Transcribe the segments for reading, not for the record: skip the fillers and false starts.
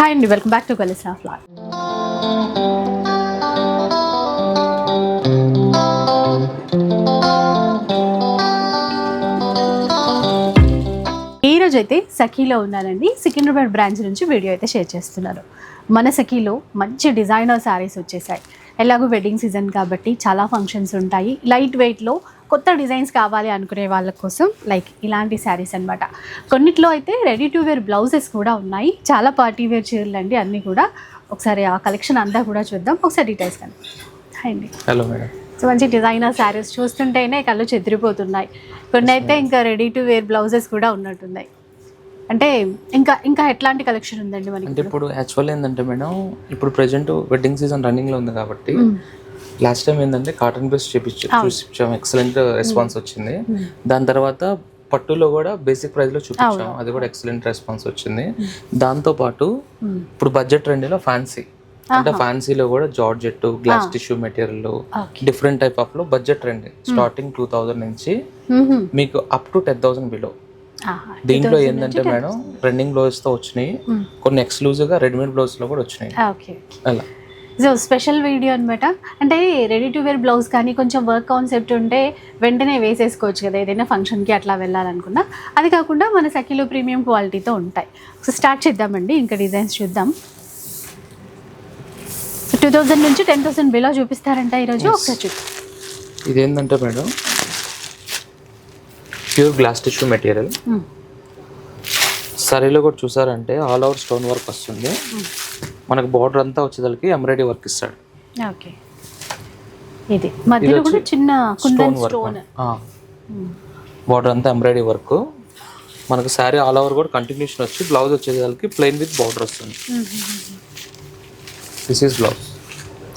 Hi అండి, welcome back to కలిసా flag. ఈరోజు అయితే సఖీలో ఉన్నానండి. సికింద్రాబాద్ బ్రాంచ్ నుంచి వీడియో అయితే షేర్ చేస్తున్నారు. మన సఖీలో మంచి డిజైనర్ శారీస్ వచ్చేసాయి. ఎలాగో వెడ్డింగ్ సీజన్ కాబట్టి చాలా ఫంక్షన్స్ ఉంటాయి. లైట్ వెయిట్లో కొత్త డిజైన్స్ కావాలి అనుకునే వాళ్ళ కోసం లైక్ ఇలాంటి శారీస్ అనమాట. కొన్నిట్లో అయితే రెడీ టు వేర్ బ్లౌజెస్ కూడా ఉన్నాయి. చాలా పార్టీ వేర్ చీరలు అండి అన్నీ కూడా. ఒకసారి ఆ కలెక్షన్ అంతా కూడా చూద్దాం. ఒకసారి డీటెయిల్స్ కానీ. హాయ్ అండి. Hello madam. సో మంచి డిజైనర్ శారీస్ చూస్తుంటేనే కళ్ళు చెదిరిపోతున్నాయి. కొన్ని అయితే ఇంకా రెడీ టు వేర్ బ్లౌజెస్ కూడా ఉన్నట్టున్నాయి. అంటే ఇంకా ఎట్లాంటి కలెక్షన్ ఉందండి మనకి? అంటే ఇప్పుడు యాక్చువల్ ఏంటంటే మేడం, ఇప్పుడు ప్రెజెంట్ వెడ్డింగ్ సీజన్ రన్నింగ్ లో ఉంది కాబట్టి లాస్ట్ టైం ఏంటంటే కాటన్ బేస్ చూపించాం, ఎక్సలెంట్ రెస్పాన్స్ వచ్చింది. దాని తర్వాత పట్టులో కూడా బేసిక్ ప్రైస్ లో చూపించాం, అది కూడా ఎక్సలెంట్ రెస్పాన్స్ వచ్చింది. దాంతో పాటు ఇప్పుడు బడ్జెట్ ట్రెండ్లో ఫ్యాన్సీ, అంటే ఫ్యాన్సీలో కూడా georgette, glass tissue material, different type of లో బడ్జెట్ ట్రెండ్ స్టార్టింగ్ 2000 నుంచి మీకు అప్ టు 10,000 బిలో. దీంట్లో ఏంటంటే మేడం ట్రెండింగ్ బ్లౌజ్ తో వచ్చినాయి, కొన్ని ఎక్స్క్లూజివ్ గా రెడీమేడ్ బ్లౌజ్ లో కూడా వచ్చినాయి. అలా సో స్పెషల్ వీడియో అనమాట. అంటే రెడీ టు వేర్ బ్లౌజ్ కానీ కొంచెం వర్క్ కాన్సెప్ట్ ఉంటే వెంటనే వేసేసుకోవచ్చు కదా, ఏదైనా ఫంక్షన్కి అట్లా వెళ్ళాలనుకున్నా. అది కాకుండా మన సఖీలో ప్రీమియం క్వాలిటీతో ఉంటాయి. సో స్టార్ట్ చేద్దామండి, ఇంకా డిజైన్స్ చూద్దాం. 2000 నుంచి 10,000 బిలో చూపిస్తారంట ఈరోజు. ఒకసారి చూద్దాం. ఇదేంటంటే madam pure glass tissue material. సారీలో కూడా చూసారంటే ఆల్ ఓవర్ స్టోన్ వర్క్ వస్తుంది. మనకు బార్డర్ అంతా వచ్చేదానికి ఎంబ్రాయిడరీ వర్క్ ఇస్తాడు. ఓకే, ఇది మధ్యలో కూడా చిన్న కుందన్ స్టోన్. బార్డర్ అంతా ఎంబ్రాయిడరీ వర్క్. మనకు సారీ ఆల్ ఓవర్ కూడా కంటిన్యూషన్ వచ్చి బ్లౌజ్ వచ్చేదానికి ప్లెయిన్ విత్ బార్డర్ వస్తుంది. This is blouse.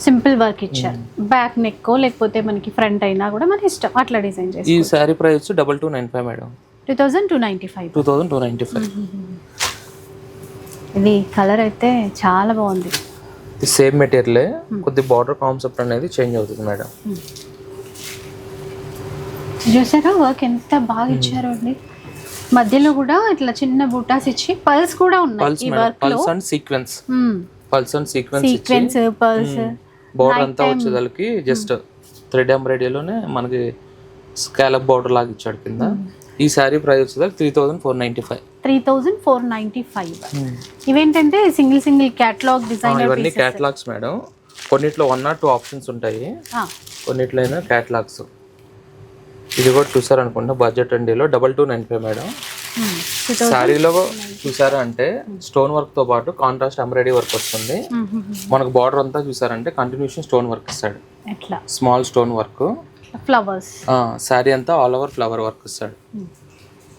Simple work ఇచ్చారు. బ్యాక్ నెక్ లేకపోతే మనకి ఫ్రంట్ అయినా కూడా మన ఇష్టం అట్లా డిజైన్ చేసి. ఈ సారీ ప్రైస్ 2295 మేడం. 2295. 2295. ఇది కలర్ అయితే చాలా బాగుంది. సేమ్ మెటీరియలే, కొద్ది బార్డర్ కాన్సెప్ట్ అనేది చేంజ్ అవుతుంది మేడం. చూసారా వర్క్ ఎంత బాగా ఇచ్చారు అండి. మధ్యలో కూడా ఇట్లా చిన్న బూటాస్ ఇచ్చి పర్ల్స్ కూడా ఉన్నాయి ఈ వర్క్ లో. Pearls and sequence, pearls and sequence pearls. Border అంతా వచ్చేదానికి జస్ట్ థ్రెడ్ ఎంబ్రాయిడరీలోనే మనకి స్కాలప్ బార్డర్ లాగా ఇచ్చాడు కింద. ఈ సారీ ప్రైస్ వచ్చేదానికి 3495. 3495. ఇవేంటంటే సింగిల్ క్యాటలాగ్ డిజైనర్. ఇవన్నీ క్యాటలాగ్స్ మేడం. కొన్నిట్లో 1 or 2 ఆప్షన్స్ ఉంటాయి, కొన్నిట్లో అయినా క్యాటలాగ్స్. ఇది కూడా చూసారనుకుంటా బడ్జెట్ అండిలో 2295 మేడం. శారీలో చూసారా అంటే స్టోన్ వర్క్ తో పాటు కాంట్రాస్ట్ ఎంబ్రాయిడరీ వర్క్ వస్తుంది. మనకు బార్డర్ అంతా చూసారంటే కంటిన్యూషన్ స్టోన్ వర్క్ ఇస్తాడు, small stone work, flowers. Sari అంతా ఆల్ ఓవర్ ఫ్లవర్ వర్క్ ఇస్తాడు.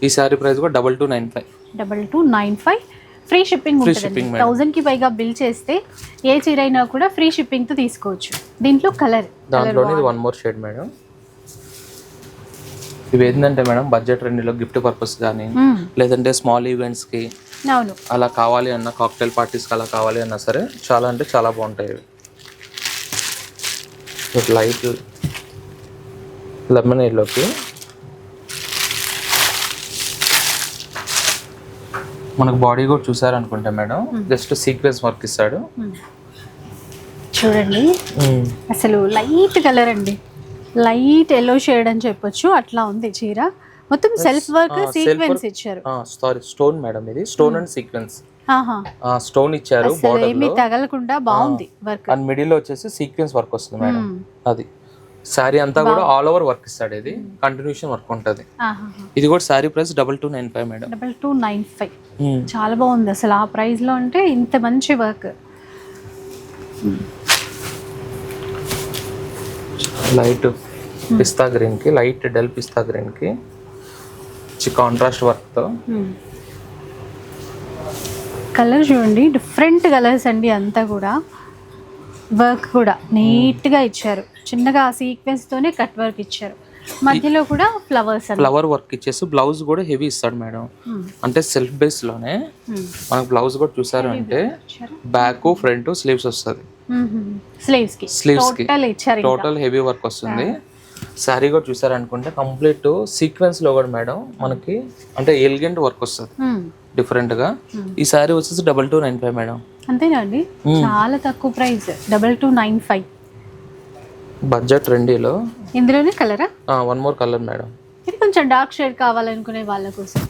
ఈ శారీ ప్రైస్ కూడా 2295. 2295. ఫ్రీ షిప్పింగ్ ఉంటుంది. 1000 కి పైగా బిల్ చేస్తే ఏ చీర అయినా కూడా ఫ్రీ షిప్పింగ్ తో తీసుకోవచ్చు. దీంట్లో కలర్, దాంట్లోనే ఇది 1 more షేడ్ మేడం. ఇవి ఏంటంటే మేడం బడ్జెట్ రెండులో గిఫ్ట్ పర్పస్ కానీ లేదంటే స్మాల్ ఈవెంట్స్ కి అలా కావాలి అన్న, కాక్టైల్ పార్టీస్ కి అలా కావాలి అన్నా సరే చాలా అంటే చాలా బాగుంటాయి. లైట్ లెమన్ ఎల్లోకి మనకు బాడీ కూడా చూసారనుకుంటా మేడం జస్ట్ సీక్వెన్స్ వర్క్ ఇస్తాడు. చూడండి అసలు లైట్ కలర్ అండి, లైట్ ఎల్లో షేడ్ అని చెప్పొచ్చు. అట్లా ఉంది చీర మొత్తం. సెల్ఫ్ వర్క్ సీక్వెన్స్ ఇచ్చారు. స్టోన్ మేడం, ఇది స్టోన్ అండ్ సీక్వెన్స్. స్టోన్ ఇచ్చారు బార్డర్ ఏమీ తగలకుండా బాగుంది వర్క్. అండ్ మిడిల్ లో వచ్చేసి సీక్వెన్స్ వర్క్ వస్తుంది మేడం. అది సారీ అంతా కూడా ఆల్ ఓవర్ వర్క్ ఇస్తాడు, ఇది కంటిన్యూషన్ వర్క్ ఉంటది. ఇది కూడా సారీ ప్రైస్ 2295 మేడం. 2295. చాలా బాగుంది అసలు ఆ ప్రైస్ లో అంటే ఇంత మంచి వర్క్. లైట్ పిస్తా గ్రీన్ కి, లైట్ డల్ పిస్తా గ్రీన్ కి కాంట్రాస్ట్ వర్క్ తో. కలర్ చూడండి, డిఫరెంట్ కలర్స్ అండి అంతా కూడా. వర్క్ కూడా నీట్ గా ఇచ్చారు, చిన్నగా సీక్వెన్స్ తోనే కట్ వర్క్ ఇచ్చారు. మధ్యలో కూడా ఫ్లవర్ వర్క్ ఇచ్చేసి బ్లౌజ్ కూడా హెవీ ఇస్తాడు మేడం. అంటే సెల్ఫ్ బేస్ లోనే మనకు బ్లౌజ్ కూడా చూసారు అంటే బ్యాక్ ఫ్రంట్ స్లీవ్స్ వస్తుంది. స్లీవ్స్ కి టోటల్ హెవీ వర్క్ వస్తుంది. శారీ కూడా చూసారనుకుంటే కంప్లీట్ సీక్వెన్స్ లో కూడా మేడం మనకి అంటే ఎలిగెంట్ వర్క్ వస్తుంది డిఫరెంట్ గా. ఈ శారీ వచ్చేసి 2295 మేడం. అంతేనా అండి? చాలా తక్కువ ప్రైస్, 2295. బడ్జెట్ ట్రెండీలో. ఇందులోనే కలరా? One more colour madam. ఇది కొంచెం డార్క్ షేడ్ కావాలనుకునే వాళ్ళ కోసం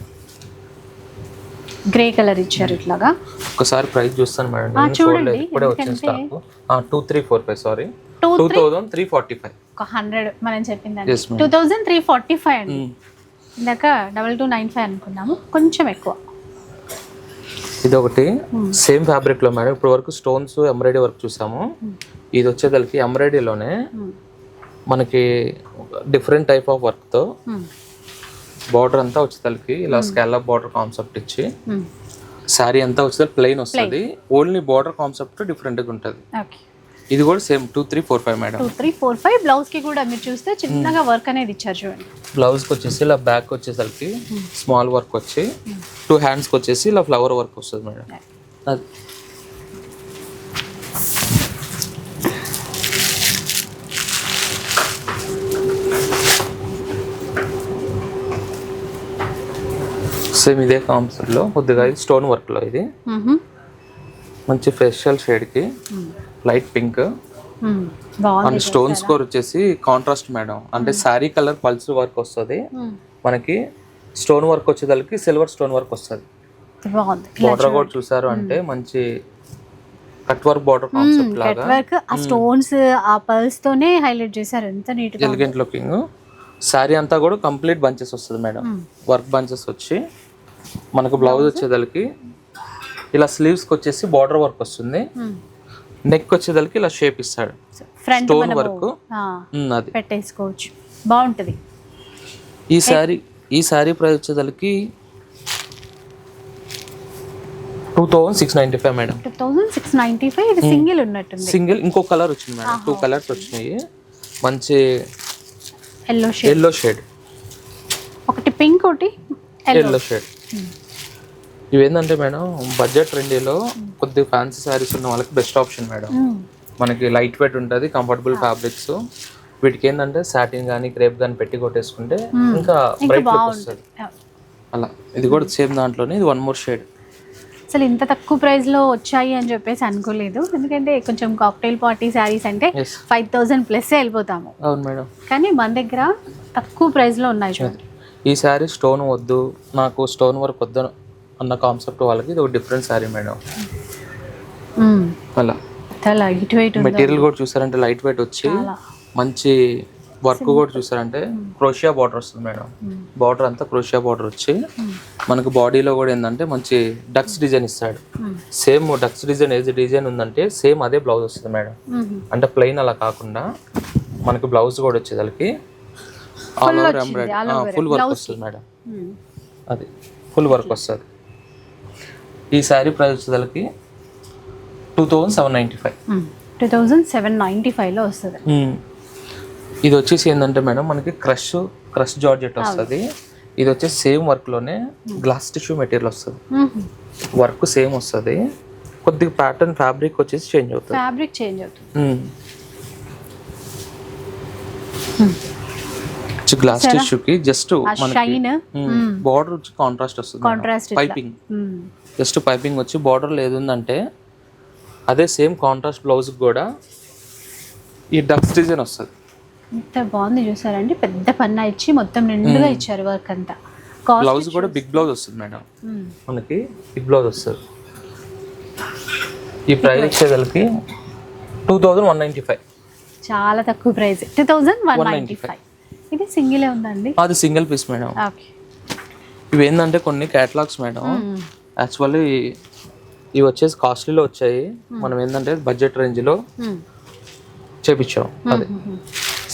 గ్రే కలర్ ఇచ్చారు ఇట్లాగా. ఒకసారి ప్రైస్ చూస్తాను మేడం. చూడండి, ఇప్పుడే వచ్చిన స్టాక్. 2345 సారీ 2345. ఒక 100 మనం చెప్పిందండి. 2345 అండి. ఇందాక 2295 అనుకున్నాము, కొంచెం ఎక్కువ. ఇది ఒకటి సేమ్ ఫ్యాబ్రిక్ లో మేడం. ఇప్పుడు వరకు స్టోన్స్ ఎంబ్రాయిడరీ వర్క్ చూసాము. ఇది వచ్చేసరికి ఎంబ్రాయిడరీలోనే మనకి డిఫరెంట్ టైప్ ఆఫ్ వర్క్ తో బార్డర్ అంతా వచ్చేసరికి ఇలా స్కాలప్ బార్డర్ కాన్సెప్ట్ ఇచ్చి శారీ అంతా వచ్చేసరికి ప్లెయిన్ వస్తుంది. ఓన్లీ బార్డర్ కాన్సెప్ట్ డిఫరెంట్ గా ఉంటుంది. ఇది కూడా సేమ్ 2345 మేడం. 2345. బ్లౌజ్ కి కూడా మీరు చూస్తే చిన్నగా వర్క్ అనేది ఇచ్చారు చూడండి. బ్లౌజ్ కి వచ్చేసి ఇలా బ్యాక్ వచ్చేసరికి స్మాల్ వర్క్ వచ్చి 2 హ్యాండ్స్ కి వచ్చేసి ఇలా ఫ్లవర్ వర్క్ వస్తుంది మేడం. అది సేమ్ ఇదే కాన్సెప్ట్ లో కొద్దిగా స్టోన్ వర్క్ లో ఇది మంచి ఫేషియల్ షేడ్ కి light pink and stone score వచ్చేసి కాంట్రాస్ట్ మేడం. అంటే శారీ కలర్ పల్స్ వర్క్ వస్తుంది మనకి. స్టోన్ వర్క్ వచ్చేదానికి సిల్వర్ స్టోన్ వర్క్ వస్తుంది. బార్డర్ కూడా చూసారు అంటే మంచి కట్ వర్క్ బార్డర్ కాన్సెప్ట్ లాగా ఆ స్టోన్స్ ఆ పల్స్ తోనే హైలైట్ చేశారు. ఎంత నీట్ గా ఎలిగెంట్ లుకింగ్. శారీ అంతా కూడా కంప్లీట్ బంచెస్ వస్తుంది మేడం. వర్క్ బంచెస్ వచ్చి మనకు బ్లౌజ్ వచ్చేదానికి ఇలా స్లీవ్స్ కి వచ్చేసి బార్డర్ వర్క్ వస్తుంది. నెక్ వచ్చేదానికి ఇలా షేప్ ఇస్తాడు, స్టోన్ వర్క్. అది పెట్టేసుకోవచ్చు, బాగుంటది. ఈ సారీ ప్రైస్ వచ్చేదానికి 2695 మేడం. 2695. ఇది సింగిల్ ఉన్నట్టుంది. సింగిల్ ఇంకో కలర్ వచ్చింది మేడం. 2 కలర్స్ వచ్చినాయి. మంచి ఎల్లో షేడ్, ఒకటి పింక్, ఒకటి ఎల్లో షేడ్. ఇవేంటంటే మేడం బడ్జెట్ ట్రెండీలో కొద్దిగా ఫ్యాన్సీ శారీస్ ఉన్న వాళ్ళకి బెస్ట్ ఆప్షన్ మేడం. మనకి లైట్ వెయిట్ ఉంటుంది, కంఫర్టబుల్ ఫ్యాబ్రిక్స్. వీటికి ఏంటంటే సాటిన్ కానీ క్రేప్ కానీ పెట్టి కొట్టేసుకుంటే ఇంకా బ్రైట్ లుక్ వస్తుంది. అలా ఇది కూడా సేమ్ దాంట్లోనే ఇది వన్ మోర్ షేడ్. అసలు ఇంత తక్కువ ప్రైస్ లో వచ్చాయి అని చెప్పేసి అనుకోలేదు. ఎందుకంటే కొంచెం కాక్టైల్ పార్టీ శారీస్ అంటే 5000 ప్లస్ వెళ్ళిపోతాము. అవును మేడం. కానీ మన దగ్గర తక్కువ ప్రైస్ లో ఉన్నాయి చూడండి. ఈ శారీ స్టోన్ వద్దు, నాకు స్టోన్ వర్క్ వద్దు అన్న కాన్సెప్ట్ వాళ్ళకి ఇది ఒక డిఫరెంట్ శారీ మేడం. అలా లైట్ వెయిట్ మెటీరియల్ కూడా చూసారంటే లైట్ వెయిట్ వచ్చి మంచి వర్క్ కూడా చూసారంటే క్రోషియా బార్డర్ వస్తుంది మేడం. బార్డర్ అంతా క్రోషియా బార్డర్ వచ్చి మనకు బాడీలో కూడా ఏంటంటే మంచి డక్స్ డిజైన్ ఇస్తాడు. సేమ్ డక్స్ డిజైన్ ఏది డిజైన్ ఉందంటే సేమ్ అదే బ్లౌజ్ వస్తుంది మేడం. అంటే ప్లెయిన్ అలా కాకుండా మనకి బ్లౌజ్ కూడా వచ్చేదానికి all over embroidery full work వస్తుంది మేడం. అది ఫుల్ వర్క్ వస్తుంది. ఈ శారీ ప్రైస్ వచ్చేదానికి 2795. 2795 లో వస్తుంది. ఇది వచ్చేసి ఏంటంటే మేడం మనకి క్రష్ జార్జెట్ వస్తుంది. ఇది వచ్చేసి సేమ్ వర్క్ లోనే గ్లాస్ టిష్యూ మెటీరియల్ వస్తుంది. వర్క్ సేమ్ వస్తుంది, కొద్దిగా ప్యాటర్న్ ఫ్యాబ్రిక్ వచ్చేసి చేంజ్ అవుతుంది. ఫ్యాబ్రిక్ చేంజ్ అవుతుంది. గ్లాస్ టిష్యూ కి జస్ట్ మనకి బార్డర్ వచ్చి కాంట్రాస్ట్ వస్తుంది. పైపింగ్ జస్ట్ పైపింగ్ వచ్చి బార్డర్ లేదంటే అదే సేమ్ కాంట్రాస్ట్ బ్లౌజ్ కూడా ఈ డక్స్ డిజైన్ వస్తుంది. ఎంత బాగుంది చూసారండి. పెద్ద పన్నా ఇచ్చి మొత్తం నిండుగా ఇచ్చారు వర్క్ అంతా. బ్లౌజ్ కూడా బిగ్ బ్లౌజ్ వస్తుంది మేడం. మనకి బిగ్ బ్లౌజ్ వస్తుంది. ఈ ప్రైస్ వచ్చేదానికి 2195. చాలా తక్కువ ప్రైస్, 2195. ఇది సింగిల్ ఉందండి. అది సింగిల్ పీస్ మేడం. ఇవి ఏంటంటే కొన్ని కేటలాగ్స్ మేడం. యాక్చువల్లీ ఇవి వచ్చేసి కాస్ట్లీలో వచ్చాయి. మనం ఏంటంటే బడ్జెట్ రేంజ్లో చేపించాం. అదే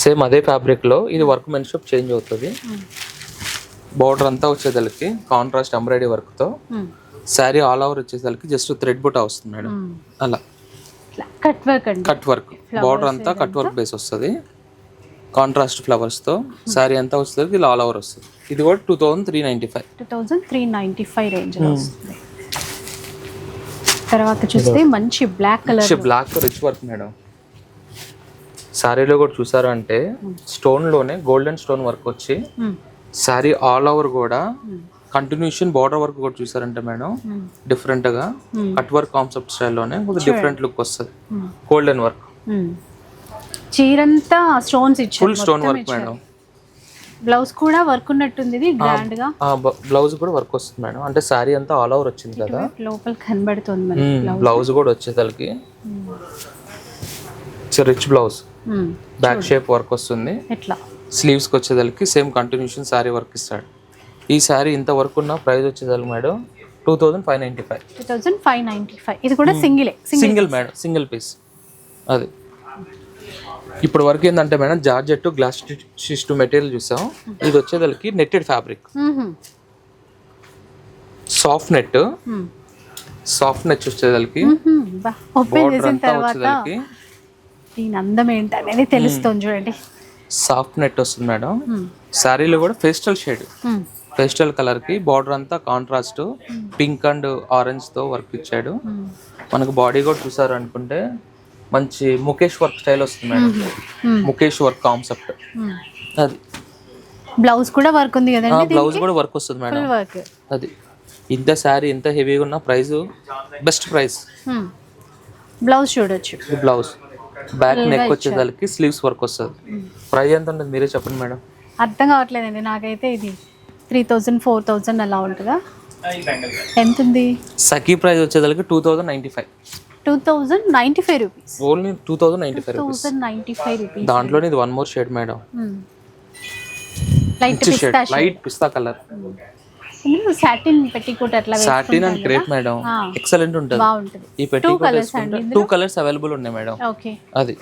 సేమ్ అదే ఫ్యాబ్రిక్లో ఇది వర్క్ మెన్షిప్ చేంజ్ అవుతుంది. బార్డర్ అంతా వచ్చేదానికి కాంట్రాస్ట్ ఎంబ్రాయిడరీ వర్క్తో శారీ ఆల్ ఓవర్ వచ్చేసరికి జస్ట్ థ్రెడ్ బుటా వస్తుంది మేడం. అలా కట్ వర్క్ బార్డర్ అంతా కట్ వర్క్ బేస్ వస్తుంది. కాంట్రాస్ట్ ఫ్లవర్స్తో శారీ అంతా వచ్చేసరికి ఇలా ఆల్ ఓవర్ వస్తుంది. ఇది కూడా 2395 రేంజ్లో వస్తుంది. తర్వాత చూస్తే మంచి బ్లాక్ రిచ్ వర్క్ మేడం. శారీలో కూడా చూసారు అంటే స్టోన్ లోనే గోల్డెన్ స్టోన్ వర్క్ వచ్చి శారీ ఆల్ ఓవర్ కూడా కంటిన్యూషన్ బార్డర్ వర్క్ కూడా చూసారంటే మేడం డిఫరెంట్ గా కట్ వర్క్ కాన్సెప్ట్ స్టైల్లోనే కొంచెం డిఫరెంట్ లుక్ వస్తుంది. గోల్డెన్ వర్క్, చీరంతా స్టోన్స్ ఇచ్చారు, full stone work madam. Blouse కూడా వర్క్ ఉన్నట్టుంది ఇది గ్రాండ్ గా. బ్లౌజ్ కూడా వర్క్ వస్తుంది మేడం, అంటే సారీ అంతా ఆల్ ఓవర్ వచ్చింది కదా, లోపల కనబడుతుంది మరి. బ్లౌజ్ కూడా వచ్చేసరికి rich blouse, back shape work వస్తుంది. ఎట్లా స్లీవ్స్కి వచ్చేసరికి సేమ్ కంటిన్యూషన్ సారీ వర్క్ ఇస్తాడు. ఈ సారీ ఇంత వర్క్ ఉన్న ప్రైస్ వచ్చేసరికి మేడం 2595. 2595. ఇది కూడా సింగిల్ మేడం, సింగిల్ పీస్. అది ఇప్పుడు వరకు ఏంటంటే madam georgette glass stitch material చూసాం. ఇది వచ్చేసరికి నెట్టెడ్ ఫ్యాబ్రిక్, సాఫ్ట్ నెట్ వచ్చేసరికి బోర్డర్ అంతా వచ్చేసరికి దీని అందం ఏంటనేది తెలుస్తుంది చూడండి. సాఫ్ట్ నెట్ వస్తుంది మేడం. శారీలో కూడా పేస్టల్ కలర్ కి బార్డర్ అంతా కాంట్రాస్ట్ పింక్ అండ్ ఆరెంజ్ తో వర్క్ ఇచ్చాడు. మనకు బాడీ కూడా చూసారు అనుకుంటే మంచి ముఖేష్ వర్క్ స్టైల్ వస్తుంది మేడం. Mukesh work concept. అది బ్లౌజ్ కూడా వర్క్ ఉంది కదండి, బ్లౌజ్ కూడా వర్క్ వస్తుంది మేడం. అది ఇంత శారీ ఇంత హెవీగా ఉన్న ప్రైస్ బెస్ట్ ప్రైస్. బ్లౌజ్ చూడొచ్చు, బ్లౌజ్ బ్యాక్ నెక్ వచ్చేసరికి స్లీవ్స్ వర్క్ వస్తుంది. ప్రైస్ ఎంత ఉంటుంది మీరే చెప్పండి మేడం. అర్థం కావట్లేదండి నాకైతే. ఇది 3000 4000 అలా ఉంటుందా? ఎంత ఉంది? సఖీ ప్రైస్ వచ్చేసరికి 2095. 2095 రూపీస్. Only 2095 rupees. 2095 రూపీస్. దాంట్లోనే ఇది one more shade madam, light పిస్తా కలర్. సాటిన్ పెట్టికోట్ అట్లా satin and crepe madam, excellent ఉంటుంది. బాగుంటుంది. ఈ పెట్టికోట్ వేసుకుంటే 2 కలర్స్ అవైలబుల్ ఉన్నాయి మేడం. ఓకే. అది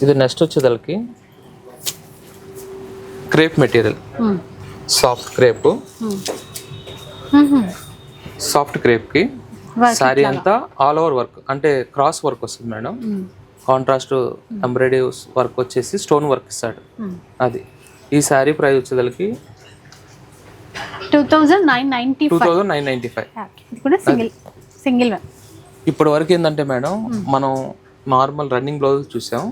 ఇది నెక్స్ట్ వచ్చేసరికి crepe material, soft crepe. Soft crepe కి సారీ అంతా ఆల్ ఓవర్ వర్క్, అంటే క్రాస్ వర్క్ వస్తుంది మేడం. కాంట్రాస్ట్ ఎంబ్రాయిడరీ వర్క్ వచ్చేసి స్టోన్ వర్క్ ఇస్తాడు. అది ఈ సారీ ప్రైస్ వచ్చేసరికి 2995. ఇది కూడా సింగిల్ వన్. ఇప్పటి వరకు ఏంటంటే మేడం మనం నార్మల్ రన్నింగ్ బ్లౌజ్ చూసాం.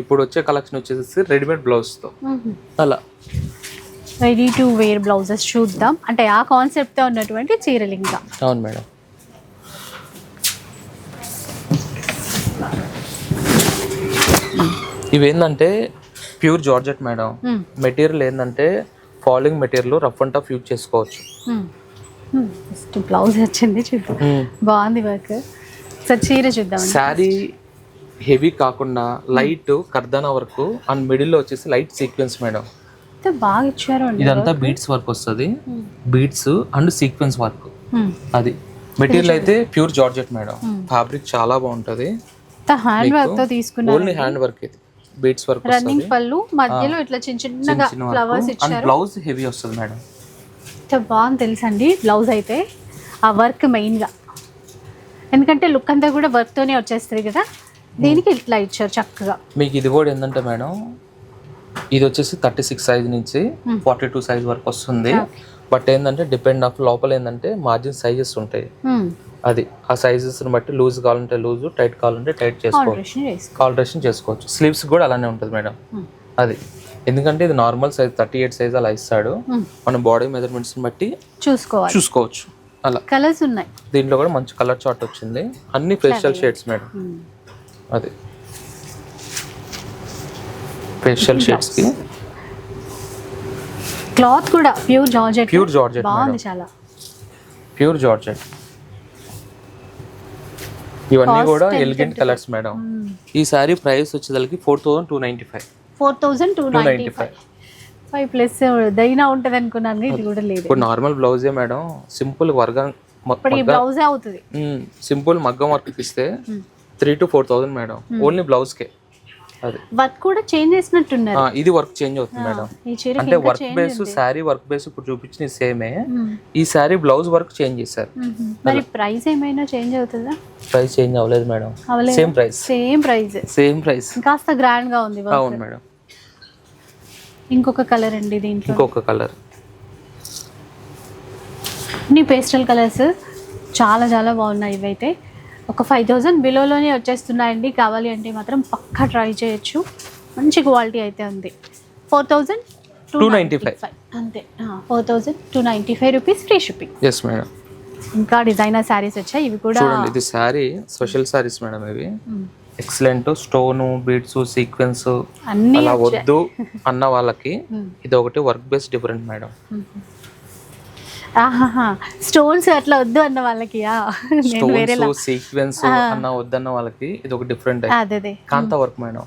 ఇప్పుడు వచ్చే కలెక్షన్ వచ్చేసి రెడీమేడ్ బ్లౌజ్ తో అలా రెడీ టు వేర్ బ్లౌజెస్ చూద్దాం. అంటే ఆ కాన్సెప్ట్ తో ఉన్నటువంటి చీరలు ఇంకా. అవును మేడం. ఇవేంటంటే ప్యూర్ జార్జెట్ మేడం. మెటీరియల్ ఏంటంటే falling material, rough and tough use చేసుకోవచ్చు. బ్లౌజ్ వచ్చింది చూద్దాం, బాగుంది వర్క్. సో చీర చూద్దాం. శారీ హెవీ కాకుండా లైట్ కర్దానా వర్క్ అండ్ మిడిల్ లో వచ్చేసి లైట్ సీక్వెన్స్ మేడం. బాగా ఇచ్చారు. ఇదంతా బీడ్స్ వర్క్ వస్తుంది, బీడ్స్ అండ్ సీక్వెన్స్ వర్క్. అది మెటీరియల్ అయితే ప్యూర్ జార్జెట్ మేడం. ఫ్యాబ్రిక్ చాలా బాగుంటది. హ్యాండ్ వర్క్ తో తీసుకున్నారు, ఓన్లీ హ్యాండ్ వర్క్ ఇది. బీడ్స్ వర్క్ రన్నింగ్ పళ్ళు, మధ్యలో ఇట్లా చిన్నగా ఫ్లవర్స్ ఇచ్చారు. బ్లౌజ్ హెవీ వస్తుంది మేడం. బాగుంది తెలుసండి బ్లౌజ్ అయితే. ఆ వర్క్ మెయిన్ గా, ఎందుకంటే లుక్ అంతా కూడా వర్క్ తోనే వచ్చేస్తుంది కదా, దీనికి ఇట్లా ఇచ్చారు చక్కగా. మీకు ఇది కూడా ఏంటంటే మేడం, ఇది వచ్చేసి 36 సైజ్ నుంచి 42 సైజ్ వరకు వస్తుంది. బట్ ఏంటంటే డిపెండ్ ఆఫ్ లోపల ఏంటంటే మార్జిన్ సైజెస్ ఉంటాయి. అది ఆ సైజెస్ బట్టి లూజ్ కావాలంటే లూజ్, టైట్ కావాలంటే టైట్ చేసుకోవచ్చు, ఆల్టరేషన్ చేసుకోవచ్చు. స్లీవ్స్ కూడా అలానే ఉంటుంది మేడం. అది ఎందుకంటే ఇది నార్మల్ సైజ్ 38 సైజ్ అలా ఇస్తాడు. మన బాడీ మెజర్మెంట్స్ బట్టి చూసుకోవచ్చు. అలా కలర్స్ ఉన్నాయి. దీంట్లో కూడా మంచి కలర్ చార్ట్ వచ్చింది, అన్ని పేస్టల్ షేడ్స్ మేడం. అది పేస్టల్ షేడ్స్ కి క్లాత్ కూడా ప్యూర్ జార్జెట్ బాగుంది, చాలా ప్యూర్ జార్జెట్. ఇవన్నీ కూడా ఎలిగెంట్ కలర్స్ మేడం. ఈ సారీ ప్రైస్ వచ్చేసరికి 4295. 4295. 5+ దైనా ఉంటది అనుకున్నాను, ఇది కూడా లేదు. ఇప్పుడు నార్మల్ బ్లౌజే మేడం, సింపుల్ వర్క్ బ్లౌజే అవుతుంది. సింపుల్ మగ్గం వర్క్ ఇస్తే 3,000 to 4,000 మేడం, ఓన్లీ బ్లౌజ్ కే. అది వర్క్ కూడా చేంజ్ చేసినట్టున్నారు. ఇది వర్క్ చేంజ్ అవుతుంది మేడం. అంటే work base sorry work base ఇప్పుడు చూపించిన సేమే, ఈ సారీ బ్లౌజ్ వర్క్ చేంజ్ చేశారు. మరి ప్రైస్ ఏమైనా చేంజ్ అవుతుందా? ప్రైస్ చేంజ్ అవ్వలేదు మేడం, సేమ్ ప్రైస్. కాస్త గ్రాండ్ గా ఉంది. అవును మేడం. ఇంకొక కలర్ అండి, దీంట్లో ఇంకొక కలర్. ఇన్ని పేస్టల్ కలర్స్ చాలా చాలా బాగున్నాయి. ఇవైతే ఒక 5000 బిలోలోనే వచ్చేస్తున్నాయండి. కావాలి అంటే మాత్రం పక్కా ట్రై చేయొచ్చు, మంచి క్వాలిటీ అయితే ఉంది. 4000 295 అంతే 4295 rupees free shipping. Yes madam. ఇంకా డిజైనర్ శారీస్ వచ్చాయి, ఇవి కూడా చూడండి ఇది శారీ స్పెషల్ శారీస్ మేడం. ఇవి ఎక్సలెంట్ స్టోన్ బీడ్స్ సీక్వెన్స్ అన్ని అలా వద్దు అన్న వాళ్ళకి ఇది ఒకటి work base different madam. Stones అట్లా వద్దు అన్న వాళ్ళకి స్టోన్స్ సీక్వెన్స్ అన్న వద్దన్న వాళ్ళకి ఇది ఒక డిఫరెంట్ అదే కాంతా వర్క్ మేడం.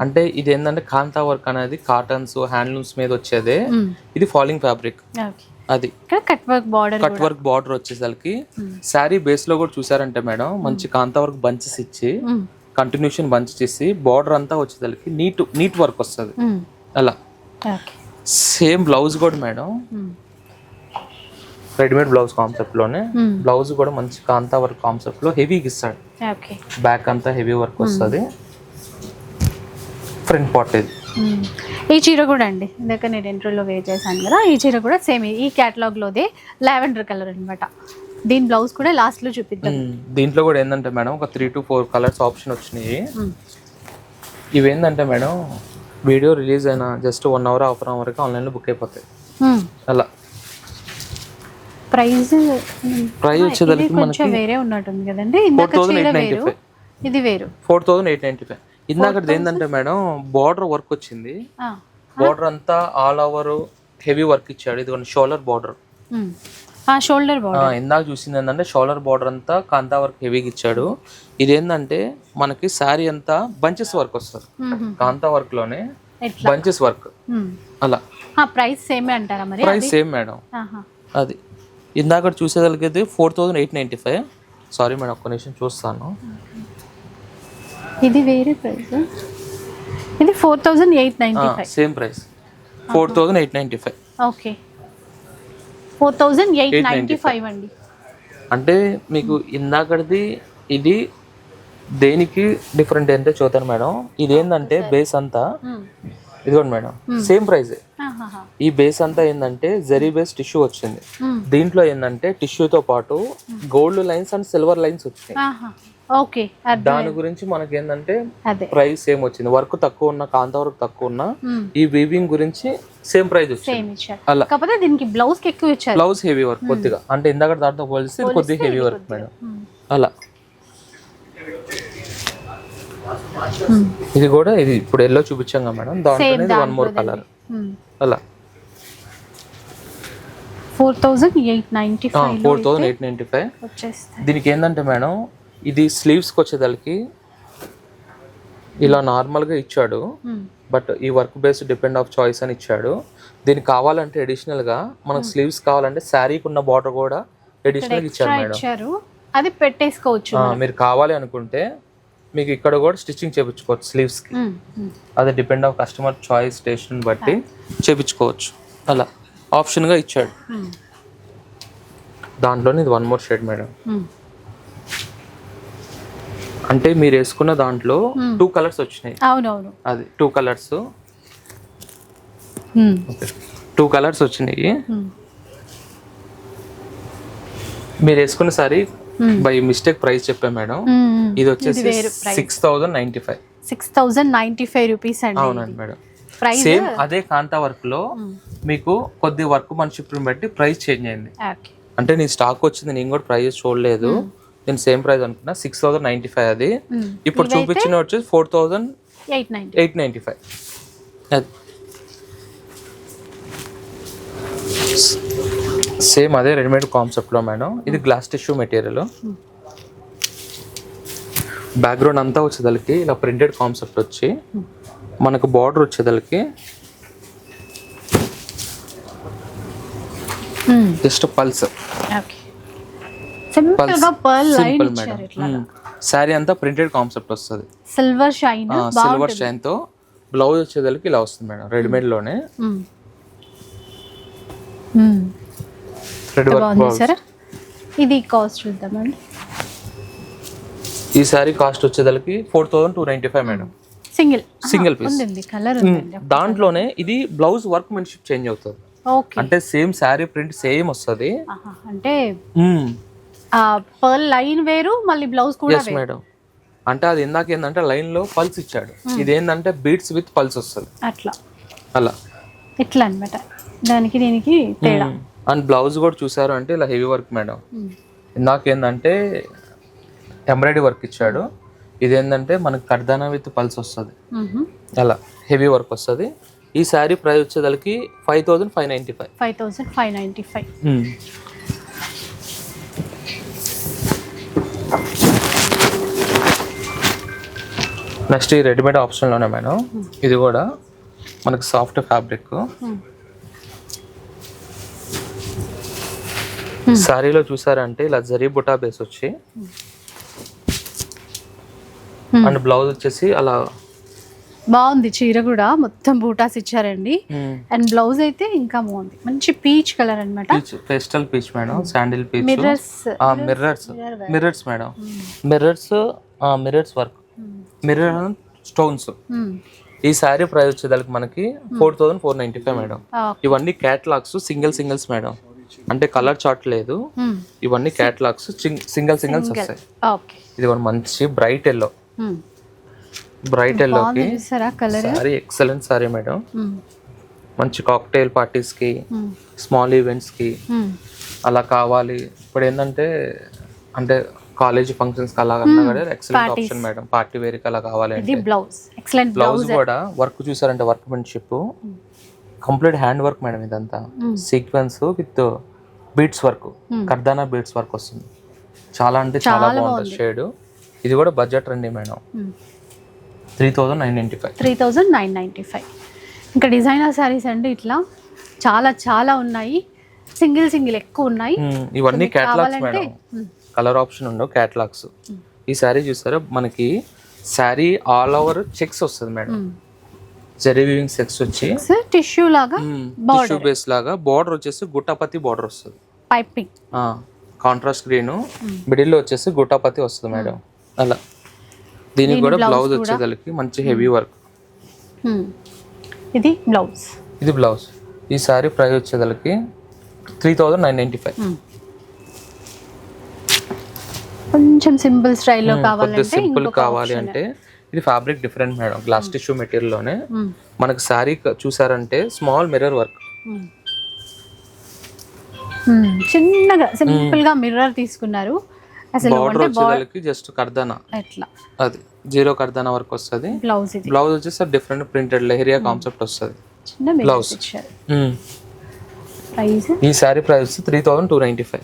అంటే ఇది ఏంటంటే కాంతా వర్క్ అనేది కాటన్స్ హ్యాండ్లూమ్స్ మీద వచ్చేదే. ఇది ఫాలింగ్ ఫ్యాబ్రిక్. అది కట్ వర్క్ బార్డర్ వచ్చేసరికి శారీ బేస్ లో కూడా చూసారంటే మేడం మంచి కాంతా వర్క్ బంచెస్ ఇచ్చి కంటిన్యూషన్ బంచెస్ ఇచ్చి బార్డర్ అంతా వచ్చేసరికి నీట్ వర్క్ వస్తుంది. అలా సేమ్ బ్లౌజ్ కూడా మేడం రెడీమేడ్ బ్లౌజ్ కాన్సెప్ట్ లోనే బ్లౌజ్ కూడా మంచి కాంతా వర్క్ కాన్సెప్ట్ లో హెవీగా ఇస్తాడు. బ్యాక్ అంతా హెవీ వర్క్ వస్తుంది. ఫ్రంట్ పార్ట్ ఇది. ఈ చీర కూడా అండి ఇందాక నేను ఇంట్రోలో వేర్ చేశాను కదా, ఈ చీర కూడా సేమ్ ఈ కేటలాగ్ లోదే లావెండర్ కలర్ అన్నమాట. దీని బ్లౌజ్ కూడా లాస్ట్ లో చూపిద్దాం. దీంట్లో కూడా ఏంటంటే మేడం ఒక 3 to 4 కలర్స్ ఆప్షన్ వచ్చినాయి. ఇవి ఏంటంటే మేడం వీడియో రిలీజ్ అయినా just 1 hour half an hour online లో బుక్ అయిపోతాయి. అలా ప్రైస్ వచ్చేసరికి కొంచెం వేరే ఉన్నట్టుంది కదండి. ఇందాక చీర వేరు, ఇది వేరు. 4895. ఇందాకది ఏంటంటే మేడం బార్డర్ వర్క్ వచ్చింది. బార్డర్ అంతా ఆల్ ఓవర్ హెవీ వర్క్ ఇచ్చాడు. ఇది షోల్డర్ బార్డర్. షోల్డర్ బార్డర్ ఇందాక చూసింది ఏంటంటే షోల్డర్ బార్డర్ అంతా కాంతా వర్క్ హెవీగా ఇచ్చాడు. ఇదేంటంటే మనకి శారీ అంతా బంచెస్ వర్క్ వస్తుంది. కాంతా వర్క్ లోనే బంచెస్ వర్క్. అలా ప్రైస్ సేమ్ అంటారా మరి? Price same madam. అది ఇందాక చూసేదానికి 4895. సారీ మేడం ఒక్క నిమిషం చూస్తాను. ఇది వేరే ప్రైస్. ఇది 4895. Same price 4895. ఓకే 4895 అండి. అంటే మీకు ఇందాకది ఇది దేనికి డిఫరెంట్ అంటే చూద్దాం మేడం. ఇదేంటంటే బేస్ అంతా ఇదిగోండి మేడం సేమ్ ప్రైస్. ఈ బేస్ అంతా ఏంటంటే జరీ బేస్ టిష్యూ వచ్చింది. దీంట్లో ఏంటంటే టిష్యూతో పాటు gold lines and silver lines వచ్చినాయి. ఓకే దాని గురించి మనకి ఏంటంటే ప్రైస్ సేమ్ వచ్చింది. వర్క్ తక్కువ ఉన్న కాంతా వర్క్ తక్కువ ఉన్న ఈ వీవింగ్ గురించి సేమ్ ప్రైస్ వచ్చింది. అలా కాకపోతే దీనికి బ్లౌజ్ కి ఎక్కువ ఇచ్చారు. బ్లౌజ్ హెవీ వర్క్ కొద్దిగా అంటే ఇందాక దాంతో పోలిస్తే కొద్దిగా హెవీ వర్క్ మేడం. అలా ఇది కూడా ఇది ఇప్పుడు ఎల్లో చూపించాం కదా మేడం. దాంట్లో 1 more కలర్. అలా 4895 దీనికి ఏంటంటే మేడం ఇది స్లీవ్స్ కి వచ్చేదానికి ఇలా నార్మల్ గా ఇచ్చాడు. బట్ ఈ work base depend of choice అని ఇచ్చాడు. దీనికి కావాలంటే అడిషనల్ గా మనకు స్లీవ్స్ కావాలంటే శారీకి ఉన్న బార్డర్ కూడా అడిషనల్ ఇచ్చారు మేడం. అది పెట్టేసుకోవచ్చు. మీరు కావాలి అనుకుంటే మీకు ఇక్కడ కూడా స్టిచ్చింగ్ చేయించుకోవచ్చు స్లీవ్స్ కి. అది depend of customer choice taste బట్టి చేయించుకోవచ్చు. అలా ఆప్షన్ గా ఇచ్చాడు. దాంట్లోనే ఇది 1 more షేడ్ మేడం. అంటే మీరు వేసుకున్న దాంట్లో 2 కలర్స్ వచ్చినాయి. అవునవును అది 2 కలర్స్. 2 కలర్స్ వచ్చినాయి. మీరు వేసుకున్న సారీ బై మిస్టేక్ ప్రైస్ చెప్పా మేడం. ఇది వచ్చేసి 6095 రూపీస్ అండి. అవునండి మేడం. సేమ్ అదే కాంతా వర్క్ లో మీకు కొద్ది వర్క్ మనిషిని బట్టి ప్రైస్ చేంజ్ అయింది. అంటే నీ స్టాక్ వచ్చింది నేను కూడా ప్రైస్ చూడలేదు. నేను సేమ్ ప్రైస్ అనుకున్నా 6095. అది ఇప్పుడు చూపించిన వచ్చేసి 4895. సేమ్ అదే రెడీమేడ్ కాన్సెప్ట్ లో మేడం. ఇది గ్లాస్ టిష్యూ మెటీరియల్. బ్యాక్గ్రౌండ్ అంతా వచ్చేదానికి ఇలా ప్రింటెడ్ కాన్సెప్ట్ వచ్చి మనకు బార్డర్ వచ్చేదానికి just pulse. Simple madam. Sari అంతా ప్రింటెడ్ కాన్సెప్ట్ వస్తుంది. సిల్వర్ షైన్ తో బ్లౌజ్ వచ్చేదానికి ఇలా వస్తుంది మేడం. రెడీమేడ్ లోనే ఇది కాస్ట్ చూద్దామండి. ఈ సారీ కాస్ట్ వచ్చేదానికి 4295 మేడం. Single piece. దాంట్లోనే ఇది బ్లౌజ్ వర్క్ మెన్షిప్ చేంజ్ అవుతుంది. అంటే సేమ్ శారీ ప్రింట్ సేమ్ వస్తుంది. అంటే పర్ల్ లైన్ వేరు మళ్ళీ బ్లౌజ్ కూడా మేడం. అంటే అది ఇందాక ఏంటంటే లైన్ లో పల్స్ ఇచ్చాడు. ఇది ఏంటంటే బీట్స్ విత్ పల్స్ వస్తుంది. అట్లా అలా ఇట్లా అన్నమాట, దానికి దీనికి తేడా. అండ్ బ్లౌజ్ కూడా చూసారు అంటే ఇలా హెవీ వర్క్ మేడం. నాకేందంటే ఎంబ్రాయిడరీ వర్క్ ఇచ్చాడు, ఇదేంటంటే మనకి కర్దానా విత్ పల్స్ వస్తుంది, అలా హెవీ వర్క్ వస్తుంది. ఈ శారీ ప్రైస్ వచ్చేదానికి 5595. 5595. నెక్స్ట్ ఈ రెడీమేడ్ ఆప్షన్లోనే మేడం, ఇది కూడా మనకి సాఫ్ట్ ఫ్యాబ్రిక్. శారీలో చూసారంటే ఇలా జరీ బుటా బేస్ వచ్చి అండ్ బ్లౌజ్ వచ్చేసి అలా బాగుంది. చీర కూడా మొత్తం బూటాస్ ఇచ్చారండి. అండ్ బ్లౌజ్ అయితే ఇంకా బాగుంది, మంచి పీచ్ కలర్ అన్నమాట. Pastel peach madam, sandal peach. Mirrors mirrors madam, mirrors work, mirror stones. ఈ శారీ ప్రైస్ వచ్చేదానికి మనకి 4495 మేడం. ఇవన్నీ క్యాటలాగ్స్, సింగిల్స్ మేడం, అంటే కలర్ చార్ట్ లేదు. ఇవన్నీ క్యాటలాగ్స్, సింగిల్స్ వస్తాయి. ఇది కూడా మంచి బ్రైట్ ఎల్లో, ఎల్లోకి సారీ ఎక్సలెంట్ సారీ మేడం. మంచి కాక్టైల్ పార్టీస్ కి, స్మాల్ ఈవెంట్స్ కి అలా కావాలి. ఇప్పుడు ఏంటంటే అంటే కాలేజ్ ఫంక్షన్స్ కి అలా excellent option madam. Party wear కి అలా కావాలి అంటే బ్లౌజ్ కూడా వర్క్ చూసారంటే workmanship complete hand work madam. ఇదంతా సీక్వెన్స్ విత్ బీట్స్ వర్క్, కర్దానా బీట్స్ వర్క్ వస్తుంది. చాలా అంటే చాలా బాగుంటుంది షేడ్. ఇది కూడా బడ్జెట్ రండి మేడం, 3995. ఇంకా డిజైనర్ శారీస్ అండి ఇట్లా చాలా ఉన్నాయి. సింగిల్ ఎక్కువ ఉన్నాయి. ఇవన్నీ క్యాటలాగ్స్ మేడం, కలర్ ఆప్షన్ ఉండవు, క్యాటలాగ్స్. ఈ శారీ చూసారా మనకి శారీ ఆల్ ఓవర్ చెక్స్ వస్తుంది మేడం. జరీ వీవింగ్ చెక్స్ వచ్చి టిష్యూ లాగా, టిష్యూ బేస్ లాగా, బార్డర్ వచ్చేసి గుట్టాపతి బార్డర్ వస్తుంది, పైపింగ్ కాంట్రాస్ట్ గ్రీన్, మిడిల్ లో వచ్చేసి గుట్టాపతి వస్తుంది మేడం. అలా దీనికి కూడా బ్లౌజ్ వచ్చేదానికి మంచి హెవీ వర్క్. ఇది బ్లౌజ్. ఈ సారీ ప్రైస్ వచ్చేదానికి 3995. కొంచెం సింపుల్ స్టైల్లో కావాలి అంటే ఇది fabric different madam, glass tissue material లోనే. మనకి సారీ చూసారంటే స్మాల్ మిర్రర్ వర్క్, చిన్నగా సింపుల్ గా మిర్రర్ తీసుకున్నారు. అసలు బార్డర్ వచ్చేదానికి జస్ట్ కర్దానా, ఎట్లా అది జీరో కర్దానా వర్క్ వస్తుంది. బ్లౌజ్ వచ్చేసి డిఫరెంట్ ప్రింటెడ్ లెహరియా కాన్సెప్ట్ వస్తుంది. బ్లౌజ్ ఈ సారీ ప్రైస్ 3295.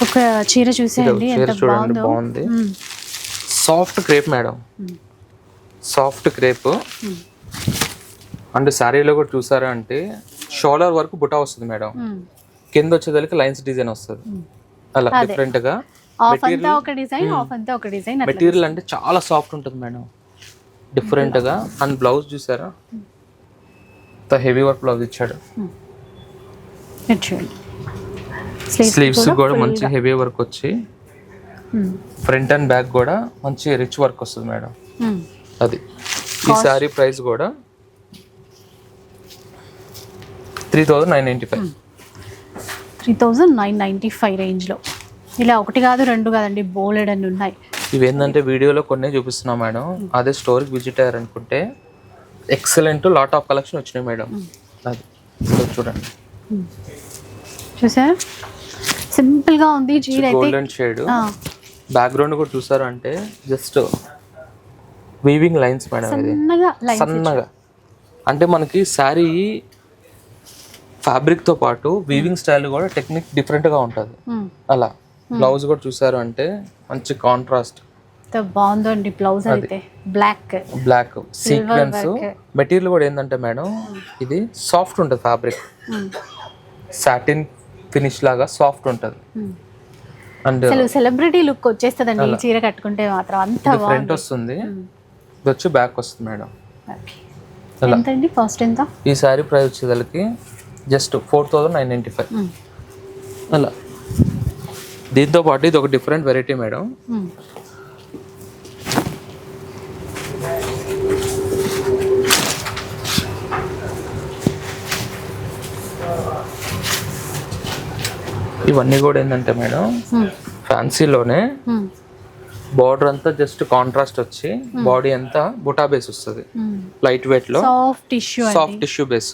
ఒక చీర చూసేయండి ఎంత బాగుంది. Soft crepe madam, soft crepe. And శారీలో కూడా చూసారా అంటే షోల్డర్ వరకు బుటా వస్తుంది మేడం. కింద వచ్చేదానికి లైన్స్ డిజైన్ వస్తుంది అలా డిఫరెంట్ గా. మెటీరియల్ అంటే చాలా సాఫ్ట్ ఉంటుంది మేడం, డిఫరెంట్ గా. అండ్ బ్లౌజ్ చూసారా హెవీ వర్క్ బ్లౌజ్ ఇచ్చాడు. స్లీవ్స్ కూడా మంచి హెవీ వర్క్ వచ్చి ఫ్రంట్ అండ్ బ్యాక్ కూడా మంచి రిచ్ వర్క్ వస్తుంది మేడం. అది ఈ సారీ ప్రైస్ కూడా 3995. 3995 రేంజ్లో. ఇలా ఒకటి కాదు రెండు కాదండి, బోలెడ్ అని ఉన్నాయి. ఇవి ఏంటంటే వీడియోలో కొన్ని చూపిస్తున్నాం మేడం, అదే స్టోర్కి విజిట్ అయ్యారు అనుకుంటే ఎక్సలెంట్ లాట్ ఆఫ్ కలెక్షన్ వచ్చినాయి మేడం. అది చూడండి, చూసారా సింపుల్ గా ఉంది చీర అయితే. గోల్డెన్ షేడ్ బ్యాక్గ్రౌండ్ కూడా చూసారు అంటే జస్ట్ వీవింగ్ లైన్స్ మేడం. ఇది సన్నగా అంటే మనకి శారీ ఫ్యాబ్రిక్ తో పాటు వీవింగ్ స్టైల్ కూడా టెక్నిక్ డిఫరెంట్ గా ఉంటది. అలా బ్లౌజ్ కూడా చూసారు అంటే మంచి కాంట్రాస్ట్ బాగుందండి. బ్లౌజ్ అయితే బ్లాక్ సీక్వెన్స్. మెటీరియల్ కూడా ఏంటంటే మేడం ఇది సాఫ్ట్ ఉంటుంది, ఫ్యాబ్రిక్ సాటిన్ ఫినిష్ లాగా సాఫ్ట్ ఉంటుంది. అండ్ సెలబ్రిటీ లుక్ వచ్చేస్తుందండి ఈ చీర కట్టుకుంటే మాత్రం. అంత ఫ్రంట్ వస్తుంది, ఇది వచ్చి బ్యాక్ వస్తుంది మేడం. ఎంతండి కాస్ట్ ఎంత? ఈ సారీ ప్రైస్ వచ్చేదానికి జస్ట్ 4995. అలా దీంతో పాటు ఇది ఒక డిఫరెంట్ వెరైటీ మేడం. ఇవన్నీ కూడా ఏంటంటే మేడం ఫ్యాన్సీలోనే బార్డర్ అంతా జస్ట్ కాంట్రాస్ట్ వచ్చి బాడీ అంతా బుటా బేస్ వస్తుంది, లైట్ వెయిట్ లో సాఫ్ట్ టిష్యూ బేస్,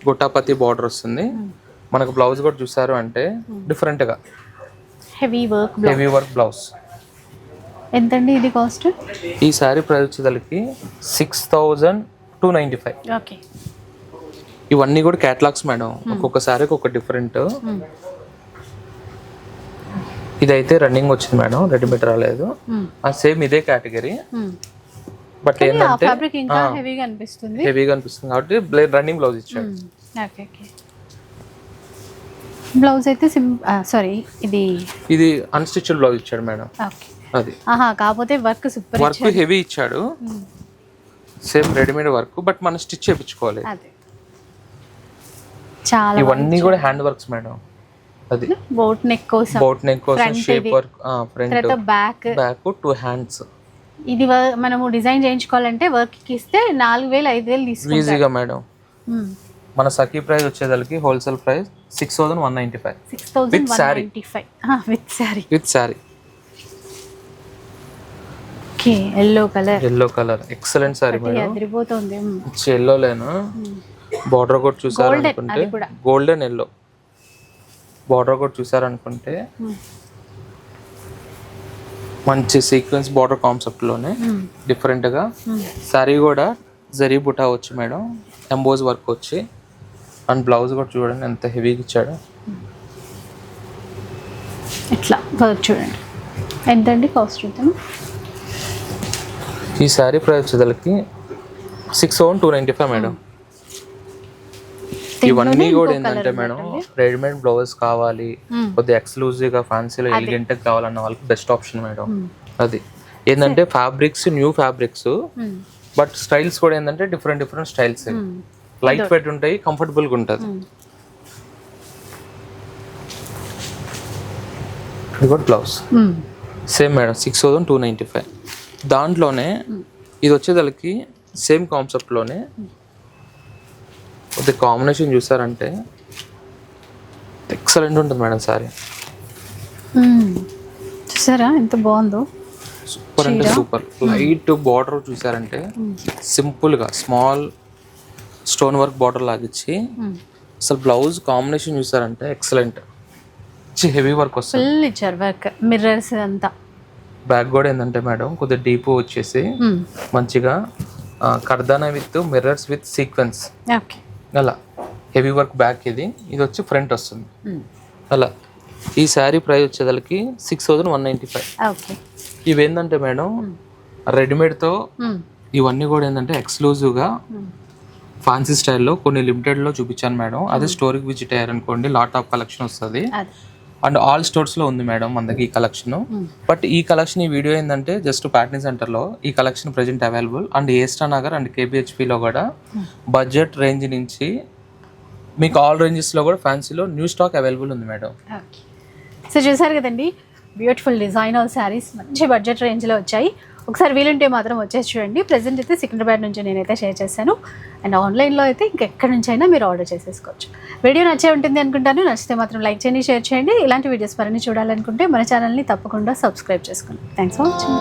గొట్టాపతి బార్డర్ వస్తుంది. మనకు బ్లౌజ్ కూడా చూసారు అంటే డిఫరెంట్ గా హెవీ వర్క్ బ్లౌజ్. ఎంతండి ఇది కాస్ట్? ఈ సారీ ప్రైస్ వచ్చేసరికి 6295. ఓకే. ఇవన్నీ కూడా క్యాటలాగ్స్ మేడం, ఒక్కొక్క సారీకి ఒక డిఫరెంట్. ఇదైతే రన్నింగ్ వచ్చింది మేడం, రెడీమేడ్ రాలేదు. సేమ్ ఇదే కేటగిరీ, బట్ ఏంటంటే హెవీగా అనిపిస్తుంది కాబట్టి రన్నింగ్ బ్లౌజ్ ఇచ్చాడు. బ్లౌజ్ అయితే ఇది అన్స్టిచ్డ్ బ్లౌజ్ ఇచ్చాడు మేడం. అది కాకపోతే వర్క్ హెవీ ఇచ్చాడు, సేమ్ రెడీమేడ్ వర్క్, బట్ మనం స్టిచ్ చేయించుకోవాలి. చాలా ఇవన్నీ కూడా హ్యాండ్ వర్క్స్ మేడం. అది బోట్ నెక్ కోసం shape work, front back 2 hands. ఇది మనము డిజైన్ చేయించుకోవాలంటే వర్క్ కి ఇస్తే 4000-5000 తీసుకుంటారు ఈజీగా మేడం. మన సఖీ ప్రైస్ వచ్చేసరికి wholesale price 6195 with sorry. Okay. Yellow colour excellent sorry madam, అదిరిపోతుంది. ఎల్లో లేను బార్డర్ కూడా చూసారు అనుకుంటే, గోల్డెన్ ఎల్లో బార్డర్ కూడా చూసారు అనుకుంటే, మంచి సీక్వెన్స్ బార్డర్ కాన్సెప్ట్ లోనే డిఫరెంట్ గా. సారీ కూడా జరీ బుటా వచ్చి మేడం, ఎంబోజ్ వర్క్ వచ్చి, అండ్ బ్లౌజ్ కూడా చూడండి ఎంత హెవీగా ఇచ్చాడు. ఇట్లా వర్క్ చూడండి. ఎంతండి కాస్ట్? ఈ సారీ ప్రైస్ వచ్చేసరికి 61,295 మేడం. ఇవన్నీ కూడా ఏంటంటే మేడం, రెడీమేడ్ బ్లౌజ్ కావాలి, కొద్దిగా ఎక్స్క్లూజివ్ గా ఫ్యాన్సీలో ఎలిగెంట్ కావాలన్న వాళ్ళకి బెస్ట్ ఆప్షన్ మేడం. అది ఏంటంటే fabrics new fabrics, but styles కూడా ఏంటంటే డిఫరెంట్ స్టైల్స్, లైట్ వెయిట్ ఉంటాయి, కంఫర్టబుల్ గా ఉంటుంది. ఇది కూడా బ్లౌజ్ సేమ్ మేడం 6295. దాంట్లోనే ఇది వచ్చేదానికి సేమ్ కాన్సెప్ట్ లోనే కొద్ది కాంబినేషన్ చూసారంటే ఎక్సలెంట్ ఉంటుంది మేడం సారీ. చూసారా ఎంత బాగుందో, సూపర్ అంటే సూపర్. లైట్ బార్డర్ చూసారంటే సింపుల్ గా స్మాల్ స్టోన్ వర్క్ బార్డర్ లాగిచ్చి, అసలు బ్లౌజ్ కాంబినేషన్ చూసారంటే ఎక్సలెంట్. హెవీ వర్క్ వస్తుంది, ఫుల్ ఇచ్చారు వర్క్, మిర్రర్స్ అంతా. బ్యాక్ కూడా ఏంటంటే మేడం కొద్దిగా డీప్ వచ్చేసి మంచిగా కర్దానా విత్ మిర్రర్స్ విత్ సీక్వెన్స్, అలా హెవీ వర్క్ బ్యాక్. ఇది వచ్చి ఫ్రంట్ వస్తుంది అలా. ఈ శారీ ప్రైస్ వచ్చేదానికి 6195. ఇవేంటంటే మేడం రెడీమేడ్తో ఇవన్నీ కూడా ఏంటంటే ఎక్స్క్లూజివ్గా ఫ్యాన్సీ స్టైల్లో కొన్ని లిమిటెడ్లో చూపించాను మేడం. అదే స్టోర్కి విజిట్ అయ్యారనుకోండి లాట్ ఆఫ్ కలెక్షన్ వస్తుంది. అండ్ ఆల్ స్టోర్స్లో ఉంది మేడం మన దగ్గర ఈ కలెక్షన్. బట్ ఈ కలెక్షన్ ఈ వీడియో ఏంటంటే జస్ట్ ప్యాటర్న్ సెంటర్లో ఈ కలెక్షన్ ప్రెజెంట్ అవైలబుల్. అండ్ ఏస్టా నగర్ అండ్ కేబిహెచ్పిలో కూడా బడ్జెట్ రేంజ్ నుంచి మీకు ఆల్ రేంజెస్లో కూడా ఫ్యాన్సీలో న్యూ స్టాక్ అవైలబుల్ ఉంది మేడం. సో చూసారు కదండి, బ్యూటిఫుల్ డిజైనర్ శారీస్ మంచి బడ్జెట్ రేంజ్లో వచ్చాయి. ఒకసారి వీలుంటే మాత్రం వచ్చేసి చూడండి. ప్రెజెంట్ అయితే సికింద్రాబాద్ నుంచి నేనైతే షేర్ చేశాను. అండ్ ఆన్లైన్లో అయితే ఇంకెక్కడి నుంచి అయినా మీరు ఆర్డర్ చేసేసుకోవచ్చు. వీడియో నచ్చే ఉంటుంది అనుకుంటాను. నచ్చితే మాత్రం లైక్ చేయండి, షేర్ చేయండి. ఇలాంటి వీడియోస్ మరిన్ని చూడాలనుకుంటే మన ఛానల్ని తప్పకుండా సబ్స్క్రైబ్ చేసుకోండి. Thanks for watching.